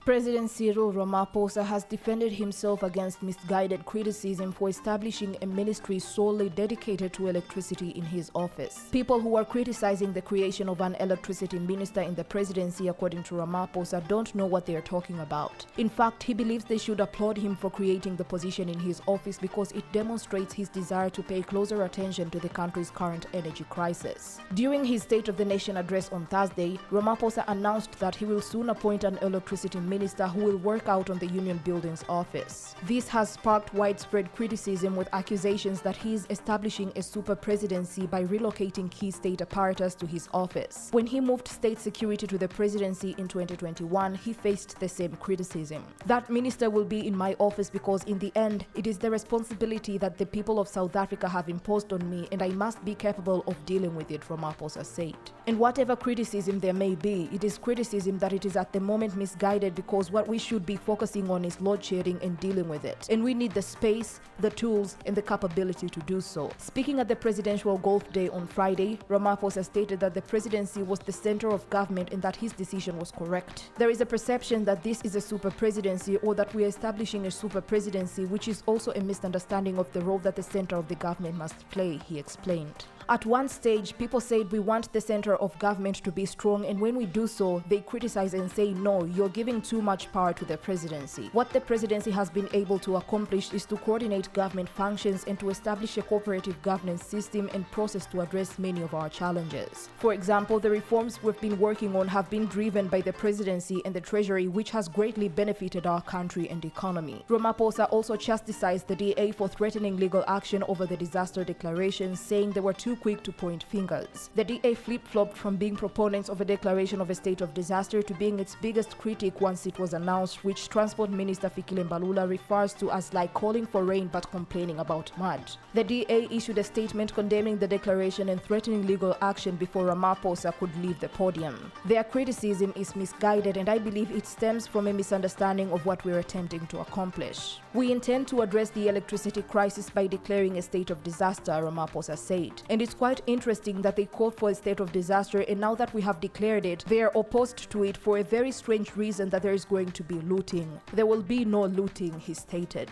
President Cyril Ramaphosa has defended himself against misguided criticism for establishing a ministry solely dedicated to electricity in his office. People who are criticizing the creation of an electricity minister in the presidency, according to Ramaphosa, don't know what they are talking about. In fact, he believes they should applaud him for creating the position in his office because it demonstrates his desire to pay closer attention to the country's current energy crisis. During his State of the Nation address on Thursday, Ramaphosa announced that he will soon appoint an electricity minister who will work out on the Union Building's office. This has sparked widespread criticism with accusations that he is establishing a super presidency by relocating key state apparatus to his office. When he moved state security to the presidency in 2021, he faced the same criticism. That minister will be in my office because in the end, it is the responsibility that the people of South Africa have imposed on me and I must be capable of dealing with it, Ramaphosa said. And whatever criticism there may be, it is criticism that it is at the moment misguided because what we should be focusing on is load shedding and dealing with it. And we need the space, the tools, and the capability to do so. Speaking at the Presidential Golf Day on Friday, Ramaphosa stated that the presidency was the center of government and that his decision was correct. There is a perception that this is a super presidency or that we are establishing a super presidency, which is also a misunderstanding of the role that the center of the government must play, he explained. At one stage, people said we want the center of government to be strong, and when we do so, they criticize and say, no, you're giving too much power to the presidency. What the presidency has been able to accomplish is to coordinate government functions and to establish a cooperative governance system and process to address many of our challenges. For example, the reforms we've been working on have been driven by the presidency and the treasury, which has greatly benefited our country and economy. Ramaphosa also chastised the DA for threatening legal action over the disaster declarations, saying they were too quick to point fingers. The DA flip-flopped from being proponents of a declaration of a state of disaster to being its biggest critic once it was announced, which Transport Minister Fikile Mbalula refers to as like calling for rain but complaining about mud. The DA issued a statement condemning the declaration and threatening legal action before Ramaphosa could leave the podium. Their criticism is misguided and I believe it stems from a misunderstanding of what we're attempting to accomplish. We intend to address the electricity crisis by declaring a state of disaster, Ramaphosa said. And it's quite interesting that they called for a state of disaster, and now that we have declared it, they are opposed to it for a very strange reason, that there is going to be looting. There will be no looting, he stated.